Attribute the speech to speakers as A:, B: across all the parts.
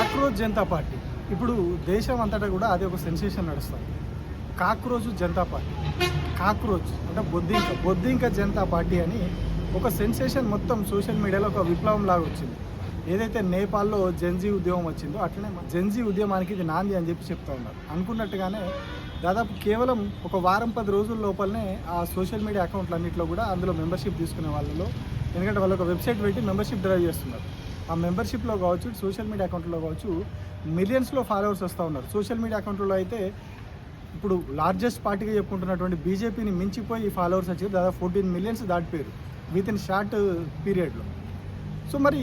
A: Cockroach Janata party ఇప్పుడు దేశం అంతటా కూడా అది ఒక సెన్సేషన్ నడుస్తుంది. కాక్రోచ్ జనతా పార్టీ, కాక్రోచ్ అంటే బొద్దింక జనతా పార్టీ అని ఒక సెన్సేషన్ మొత్తం సోషల్ మీడియాలో ఒక విప్లవం లాగా వచ్చింది. ఏదైతే నేపాల్లో జెన్జీ ఉద్యమం వచ్చిందో అట్లనే జెన్జీ ఉద్యమానికి ఇది నాంది అని చెప్తా ఉన్నారు. అనుకున్నట్టుగానే దాదాపు కేవలం ఒక వారం 10 రోజుల లోపలనే ఆ సోషల్ మీడియా అకౌంట్లన్నింటిలో కూడా అందులో మెంబర్షిప్ తీసుకునే వాళ్ళలో, ఎందుకంటే వాళ్ళు ఒక వెబ్సైట్ పెట్టి మెంబర్షిప్ డ్రైవ్ చేస్తున్నారు. ఆ మెంబర్షిప్లో కావచ్చు, సోషల్ మీడియా అకౌంట్లో కావచ్చు, మిలియన్స్లో ఫాలోవర్స్ వస్తూ ఉన్నారు. సోషల్ మీడియా అకౌంట్లో అయితే ఇప్పుడు లార్జెస్ట్ పార్టీగా చెప్పుకుంటున్నటువంటి బీజేపీని మించిపోయి ఫాలోవర్స్ వచ్చి దాదాపు 14 మిలియన్స్ దాటిపోయారు విత్ ఇన్ షార్ట్ పీరియడ్లో. సో మరి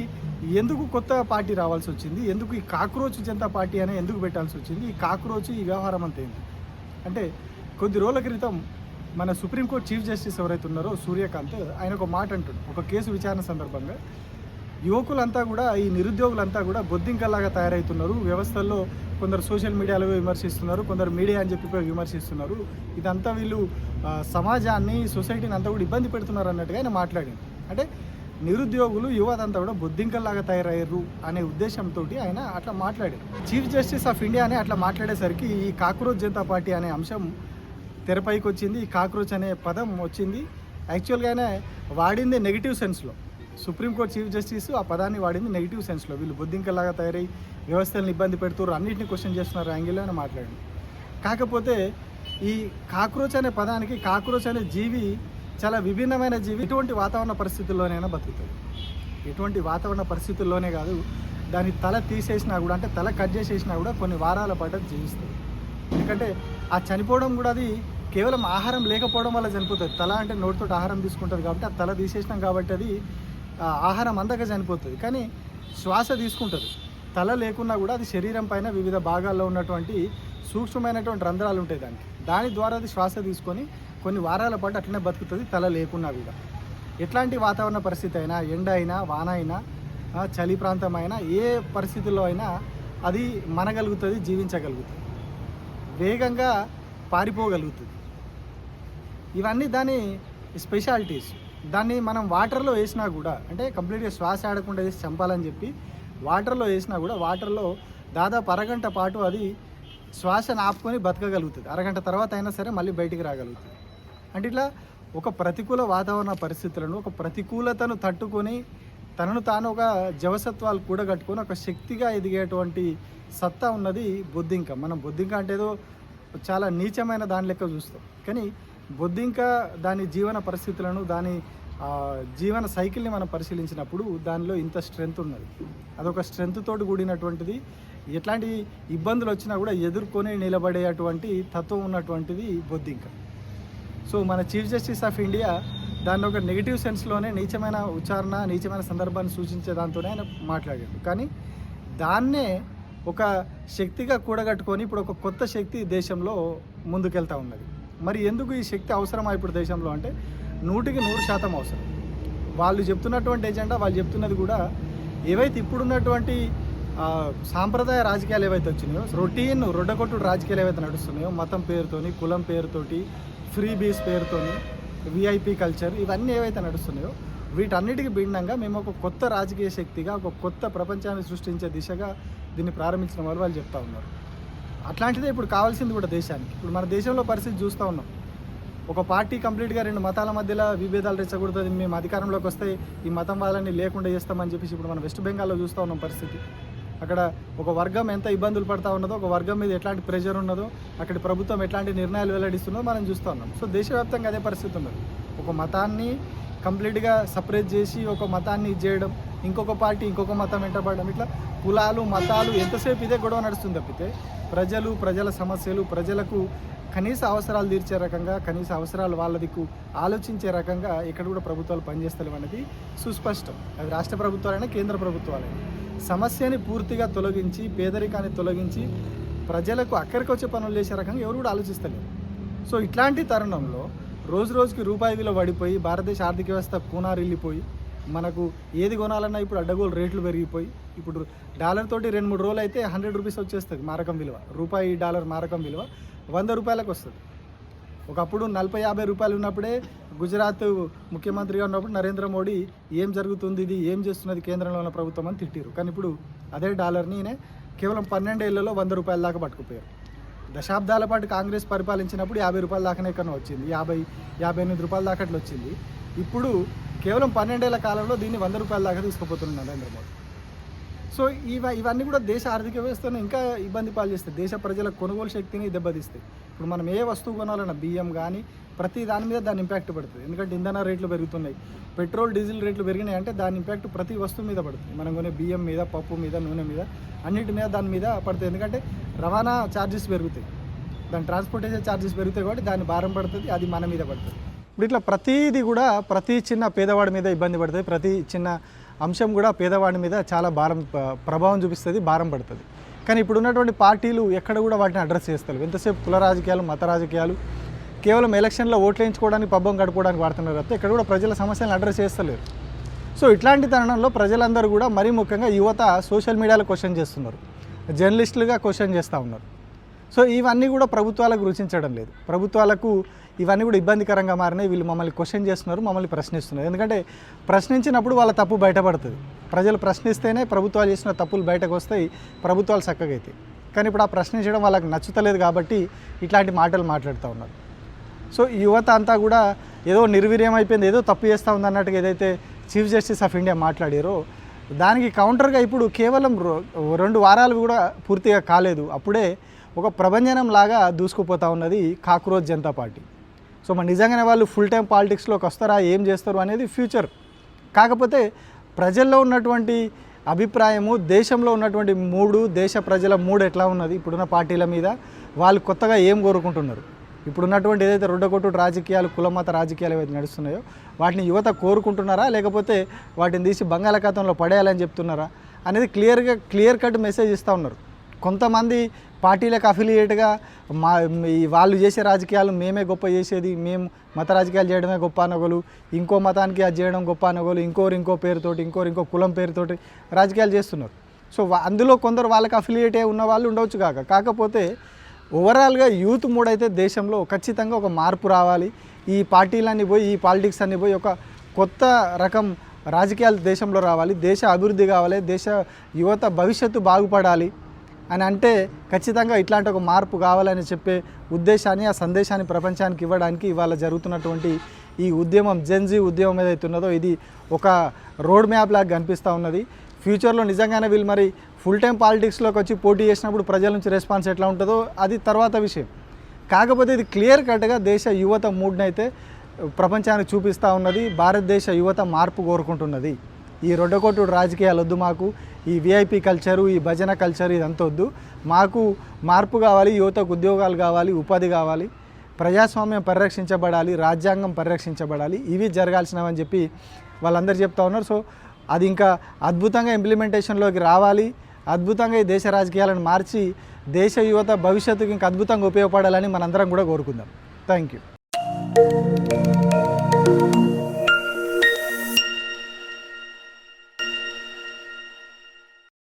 A: ఎందుకు కొత్త పార్టీ రావాల్సి వచ్చింది? ఎందుకు ఈ కాక్రోచ్ జనతా పార్టీ అనే ఎందుకు పెట్టాల్సి వచ్చింది? ఈ కాక్రోచ్ ఈ వ్యవహారం అంతా ఏంటి అంటే, కొద్ది రోజుల క్రితం మన సుప్రీంకోర్టు చీఫ్ జస్టిస్ ఎవరైతే ఉన్నారో సూర్యకాంత్, ఆయన ఒక మాట అంటాడు. ఒక కేసు విచారణ సందర్భంగా యువకులంతా కూడా, ఈ నిరుద్యోగులంతా కూడా బొద్దింకల్లాగా తయారవుతున్నారు. వ్యవస్థల్లో కొందరు సోషల్ మీడియాలో విమర్శిస్తున్నారు, కొందరు మీడియా అని చెప్పి విమర్శిస్తున్నారు. ఇదంతా వీళ్ళు సమాజాన్ని, సొసైటీని అంతా కూడా ఇబ్బంది పెడుతున్నారు అన్నట్టుగా ఆయన మాట్లాడింది. అంటే నిరుద్యోగులు, యువత అంతా కూడా బొద్దింకల్లాగా తయారయ్యారు అనే ఉద్దేశంతో ఆయన అట్లా మాట్లాడారు. చీఫ్ జస్టిస్ ఆఫ్ ఇండియా అని అట్లా మాట్లాడేసరికి ఈ కాక్రోచ్ జనతా పార్టీ అనే అంశం తెరపైకి వచ్చింది. ఈ కాక్రోచ్ అనే పదం వచ్చింది. యాక్చువల్గా ఆయన వాడింది నెగిటివ్ సెన్స్లో. సుప్రీంకోర్టు చీఫ్ జస్టిస్ ఆ పదాన్ని వాడింది నెగిటివ్ సెన్స్లో. వీళ్ళు బొద్దింకల్లాగా తయారై వ్యవస్థలను ఇబ్బంది పెడుతున్నారు, అన్నింటినీ క్వశ్చన్ చేస్తున్నారు యాంగిల్లో అని మాట్లాడింది. కాకపోతే ఈ కాక్రోచ్ అనే పదానికి, కాక్రోచ్ అనే జీవి చాలా విభిన్నమైన జీవి. ఎటువంటి వాతావరణ పరిస్థితుల్లోనైనా బతుకుతుంది. ఎటువంటి వాతావరణ పరిస్థితుల్లోనే కాదు, దాని తల తీసేసినా కూడా, అంటే తల కట్ చేసేసినా కూడా కొన్ని వారాల పాటు జీవిస్తుంది. ఎందుకంటే ఆ చనిపోవడం కూడా అది కేవలం ఆహారం లేకపోవడం వల్ల చనిపోతుంది. తల అంటే నోటితో ఆహారం తీసుకుంటుంది కాబట్టి, ఆ తల తీసేసినాం కాబట్టి అది ఆహారం అందక చనిపోతుంది. కానీ శ్వాస తీసుకుంటుంది. తల లేకున్నా కూడా అది శరీరం పైన వివిధ భాగాల్లో ఉన్నటువంటి సూక్ష్మమైనటువంటి రంధ్రాలు ఉంటాయి దాని ద్వారా అది శ్వాస తీసుకొని కొన్ని వారాల పాటు అట్లనే బతుకుతుంది, తల లేకున్నా కూడా. ఎట్లాంటి వాతావరణ పరిస్థితి అయినా, ఎండ అయినా, వాన అయినా, చలి ప్రాంతం అయినా, ఏ పరిస్థితుల్లో అయినా అది మనగలుగుతుంది, జీవించగలుగుతుంది, వేగంగా పారిపోగలుగుతుంది. ఇవన్నీ దాని స్పెషాలిటీస్. దాన్ని మనం వాటర్లో వేసినా కూడా, అంటే కంప్లీట్గా శ్వాస ఆడకుండా వేసి చంపాలని చెప్పి వాటర్లో వేసినా కూడా, వాటర్లో దాదాపు అరగంట పాటు అది శ్వాసను ఆపుకొని బతకగలుగుతుంది. అరగంట తర్వాత అయినా సరే మళ్ళీ బయటికి రాగలుగుతుంది. అంటే ఇట్లా ఒక ప్రతికూల వాతావరణ పరిస్థితులను, ఒక ప్రతికూలతను తట్టుకొని తనను తాను ఒక జవసత్వాలు కూడగట్టుకొని ఒక శక్తిగా ఎదిగేటువంటి సత్తా ఉన్నది బొద్దింక. మనం బొద్దింక అంటే ఏదో చాలా నీచమైన దాని లెక్క చూస్తాం. కానీ బొద్దింక దాని జీవన పరిస్థితులను, దాని జీవన సైకిల్ని మనం పరిశీలించినప్పుడు దానిలో ఇంత స్ట్రెంగ్త్ ఉన్నది. అదొక స్ట్రెంగ్త్ తోటి కూడినటువంటిది. ఎట్లాంటి ఇబ్బందులు వచ్చినా కూడా ఎదుర్కొని నిలబడేటువంటి తత్వం ఉన్నటువంటిది బొద్దింక. సో మన చీఫ్ జస్టిస్ ఆఫ్ ఇండియా దాన్ని ఒక నెగిటివ్ సెన్స్లోనే నీచమైన ఉచ్చారణ, నీచమైన సందర్భాన్ని సూచించే దాంతోనే ఆయన మాట్లాడాడు. కానీ దాన్నే ఒక శక్తిగా కూడగట్టుకొని ఇప్పుడు ఒక కొత్త శక్తి దేశంలో ముందుకెళ్తూ ఉన్నది. మరి ఎందుకు ఈ శక్తి అవసరమా ఇప్పుడు దేశంలో అంటే 100% అవసరం. వాళ్ళు చెప్తున్నటువంటి ఎజెండా, వాళ్ళు చెప్తున్నది కూడా ఏవైతే ఇప్పుడున్నటువంటి సాంప్రదాయ రాజకీయాలు ఏవైతే వచ్చినాయో, రొడ్డకొట్టుడు రాజకీయాలు ఏవైతే నడుస్తున్నాయో, మతం పేరుతోని, కులం పేరుతోటి, ఫ్రీ బీస్ పేరుతోని, విఐపి కల్చర్, ఇవన్నీ ఏవైతే నడుస్తున్నాయో వీటన్నిటికీ భిన్నంగా మేము ఒక కొత్త రాజకీయ శక్తిగా, ఒక కొత్త ప్రపంచాన్ని సృష్టించే దిశగా దీన్ని ప్రారంభించిన వాళ్ళు చెప్తా ఉన్నారు. అట్లాంటిదే ఇప్పుడు కావాల్సింది కూడా దేశానికి. ఇప్పుడు మన దేశంలో పరిస్థితి చూస్తూ ఉన్నాం. ఒక పార్టీ కంప్లీట్గా 2 మతాల మధ్యలో విభేదాలు రెచ్చగొడుతుంది, మేము అధికారంలోకి వస్తే ఈ మతం వాళ్ళని లేకుండా చేస్తామని చెప్పేసి ఇప్పుడు మనం వెస్ట్ బెంగాల్లో చూస్తూ ఉన్నాం పరిస్థితి. అక్కడ ఒక వర్గం ఎంత ఇబ్బందులు పడుతూ ఉన్నదో, ఒక వర్గం మీద ఎట్లాంటి ప్రెషర్ ఉన్నదో, అక్కడి ప్రభుత్వం ఎట్లాంటి నిర్ణయాలు వెల్లడిస్తున్నదో మనం చూస్తూ ఉన్నాం. సో దేశవ్యాప్తంగా అదే పరిస్థితి ఉన్నది. ఒక మతాన్ని కంప్లీట్గా సపరేట్ చేసి ఒక మతాన్ని చేయడం, ఇంకొక పార్టీ ఇంకొక మతం వెంటబడడం, ఇట్లా కులాలు, మతాలు ఎంతసేపు ఇదే గొడవ నడుస్తుంది తప్పితే ప్రజల సమస్యలు, ప్రజలకు కనీస అవసరాలు తీర్చే రకంగా, కనీస అవసరాలు వాళ్ళ దిక్కు ఆలోచించే రకంగా ఇక్కడ కూడా ప్రభుత్వాలు పనిచేస్తలేవు అనేది సుస్పష్టం. అది రాష్ట్ర ప్రభుత్వాలైనా, కేంద్ర ప్రభుత్వాలైనా. సమస్యని పూర్తిగా తొలగించి, పేదరికాన్ని తొలగించి, ప్రజలకు అక్కడికి వచ్చే పనులు చేసే రకంగా ఎవరు కూడా ఆలోచిస్తలేరు. సో ఇట్లాంటి తరుణంలో రోజుకి రూపాయి విలువ పడిపోయి, భారతదేశ ఆర్థిక వ్యవస్థ కూనారిల్లిపోయి, మనకు ఏది కొనాలన్నా ఇప్పుడు అడ్డగోలు రేట్లు పెరిగిపోయి, ఇప్పుడు డాలర్ తోటి 2-3 రోజులు అయితే 100 రూపీస్ వచ్చేస్తుంది మారకం విలువ. రూపాయి డాలర్ మారకం విలువ 100 రూపాయలకు వస్తుంది. ఒకప్పుడు 40-50 రూపాయలు ఉన్నప్పుడే గుజరాత్ ముఖ్యమంత్రిగా ఉన్నప్పుడు నరేంద్ర మోడీ ఏం జరుగుతుంది, ఇది ఏం చేస్తున్నది కేంద్రంలో ఉన్న ప్రభుత్వం అని తిట్టిరు. కానీ ఇప్పుడు అదే డాలర్ని కేవలం 12 ఏళ్లలో 100 రూపాయల దాకా పట్టుకుపోయారు. దశాబ్దాల పాటు కాంగ్రెస్ పరిపాలించినప్పుడు 50 రూపాయల దాకానే కన్నా వచ్చింది, 50-58 రూపాయల దాకా అట్లా వచ్చింది. ఇప్పుడు కేవలం 12 ఏళ్ల కాలంలో దీన్ని 100 రూపాయల దాకా తీసుకుపోతున్నారు నరేంద్ర మోడీ. సో ఇవన్నీ కూడా దేశ ఆర్థిక వ్యవస్థను ఇంకా ఇబ్బంది పాలు చేస్తాయి, దేశ ప్రజల కొనుగోలు శక్తిని దెబ్బతీస్తాయి. ఇప్పుడు మనం ఏ వస్తువు కొనాలన్నా బియ్యం కానీ ప్రతి దాని మీద దాని ఇంపాక్ట్ పడుతుంది. ఎందుకంటే ఇంధన రేట్లు పెరుగుతున్నాయి, పెట్రోల్ డీజిల్ రేట్లు పెరిగినాయి అంటే దాని ఇంపాక్ట్ ప్రతి వస్తువు మీద పడుతుంది. మనం కొనే బియ్యం మీద, పప్పు మీద, నూనె మీద, అన్నిటి మీద దాని మీద పడుతుంది. ఎందుకంటే రవాణా ఛార్జెస్ పెరుగుతాయి, దాని ట్రాన్స్పోర్టేషన్ ఛార్జెస్ పెరుగుతాయి కాబట్టి దాని భారం పడుతుంది, అది మన మీద పడుతుంది. ఇప్పుడు ఇట్లా ప్రతిదీ కూడా ప్రతి చిన్న పేదవాడి మీద ఇబ్బంది పడుతుంది, ప్రతి చిన్న అంశం కూడా పేదవాడి మీద చాలా ప్రభావం చూపిస్తుంది, భారం పడుతుంది. కానీ ఇప్పుడు ఉన్నటువంటి పార్టీలు ఎక్కడ కూడా వాటిని అడ్రస్ చేస్తారు. ఎంతసేపు కుల రాజకీయాలు, మత రాజకీయాలు, కేవలం ఎలక్షన్లో ఓట్లు వేయించుకోవడానికి, పబ్బం గడుపుకోవడానికి వాడుతున్నారు తప్ప ఇక్కడ కూడా ప్రజల సమస్యలను అడ్రస్ చేస్తలేరు. సో ఇట్లాంటి తరుణంలో ప్రజలందరూ కూడా మరీ ముఖ్యంగా యువత సోషల్ మీడియాలో క్వశ్చన్ చేస్తున్నారు, జర్నలిస్టులుగా క్వశ్చన్ చేస్తూ ఉన్నారు. సో ఇవన్నీ కూడా ప్రభుత్వాలకు రుచించడం లేదు, ప్రభుత్వాలకు ఇవన్నీ కూడా ఇబ్బందికరంగా మారినాయి. వీళ్ళు మమ్మల్ని క్వశ్చన్ చేస్తున్నారు, మమ్మల్ని ప్రశ్నిస్తున్నారు. ఎందుకంటే ప్రశ్నించినప్పుడు వాళ్ళ తప్పు బయటపడుతుంది, ప్రజలు ప్రశ్నిస్తేనే ప్రభుత్వాలు చేసిన తప్పులు బయటకు వస్తాయి, ప్రభుత్వాలు చక్కగా అవుతాయి. కానీ ఇప్పుడు ఆ ప్రశ్నించడం వాళ్ళకి నచ్చుతలేదు కాబట్టి ఇట్లాంటి మాటలు మాట్లాడుతూ ఉన్నారు. సో యువత అంతా కూడా ఏదో నిర్వీర్యం అయిపోయింది, ఏదో తప్పు చేస్తూ ఉంది అన్నట్టుగా ఏదైతే చీఫ్ జస్టిస్ ఆఫ్ ఇండియా మాట్లాడారో దానికి కౌంటర్గా ఇప్పుడు కేవలం 2 వారాలు కూడా పూర్తిగా కాలేదు, అప్పుడే ఒక ప్రభంజనం లాగా దూసుకుపోతూ ఉన్నది కాక్రోచ్ జనతా పార్టీ. సో మరి నిజంగానే వాళ్ళు ఫుల్ టైం పాలిటిక్స్లోకి వస్తారా, ఏం చేస్తారు అనేది ఫ్యూచర్. కాకపోతే ప్రజల్లో ఉన్నటువంటి అభిప్రాయము, దేశంలో ఉన్నటువంటి దేశ ప్రజల మూడు ఎట్లా ఉన్నది ఇప్పుడున్న పార్టీల మీద, వాళ్ళు కొత్తగా ఏం కోరుకుంటున్నారు, ఇప్పుడున్నటువంటి ఏదైతే రొడ్డగొట్టుడు రాజకీయాలు, కులమత రాజకీయాలు ఏవైతే నడుస్తున్నాయో వాటిని యువత కోరుకుంటున్నారా, లేకపోతే వాటిని తీసి బంగాళాఖాతంలో పడేయాలని చెప్తున్నారా అనేది క్లియర్ కట్ మెసేజ్ ఇస్తూ ఉన్నారు. కొంతమంది పార్టీలకు అఫిలియేట్గా వాళ్ళు చేసే రాజకీయాలు మేమే గొప్ప చేసేది, మేము మత రాజకీయాలు చేయడమే గొప్ప అనగోలు, ఇంకో మతానికి అది చేయడం గొప్ప అనగోలు, ఇంకో పేరుతోటి, ఇంకో కులం పేరుతోటి రాజకీయాలు చేస్తున్నారు. సో అందులో కొందరు వాళ్ళకి అఫిలియేట్ ఉన్న వాళ్ళు ఉండవచ్చు కాకపోతే ఓవరాల్గా యూత్ మూడ్ అయితే దేశంలో ఖచ్చితంగా ఒక మార్పు రావాలి. ఈ పార్టీలన్నీ పోయి, ఈ పాలిటిక్స్ అన్నీ పోయి ఒక కొత్త రకం రాజకీయాలు దేశంలో రావాలి, దేశ అభివృద్ధి కావాలి, దేశ యువత భవిష్యత్తు బాగుపడాలి అని అంటే ఖచ్చితంగా ఇట్లాంటి ఒక మార్పు కావాలని చెప్పే ఉద్దేశాన్ని, ఆ సందేశాన్ని ప్రపంచానికి ఇవ్వడానికి ఇవాళ జరుగుతున్నటువంటి ఈ ఉద్యమం, జెన్జీ ఉద్యమం ఏదైతే ఉన్నదో ఇది ఒక రోడ్ మ్యాప్ లాగా కనిపిస్తూ ఉన్నది. ఫ్యూచర్లో నిజంగానే వీళ్ళు మరి ఫుల్ టైం పాలిటిక్స్లోకి వచ్చి పోటీ చేసినప్పుడు ప్రజల నుంచి రెస్పాన్స్ ఎట్లా ఉంటుందో అది తర్వాత విషయం. కాకపోతే ఇది క్లియర్ కట్గా దేశ యువత మూడ్ని అయితే ప్రపంచానికి చూపిస్తూ ఉన్నది. భారతదేశ యువత మార్పు కోరుకుంటున్నది. ఈ రొడ్డకొట్టుడు రాజకీయాలు వద్దు మాకు, ఈ విఐపి కల్చరు, ఈ భజన కల్చరు ఇదంతా వద్దు, మాకు మార్పు కావాలి, యువతకు ఉద్యోగాలు కావాలి, ఉపాధి కావాలి, ప్రజాస్వామ్యం పరిరక్షించబడాలి, రాజ్యాంగం పరిరక్షించబడాలి, ఇవి జరగాల్సినవని చెప్పి వాళ్ళందరూ చెప్తా ఉన్నారు. సో అది ఇంకా అద్భుతంగా ఇంప్లిమెంటేషన్లోకి రావాలి, అద్భుతంగా ఈ దేశ రాజకీయాలను మార్చి దేశ యువత భవిష్యత్తుకి ఇంకా అద్భుతంగా ఉపయోగపడాలని మనందరం కూడా కోరుకుందాం. Thank you.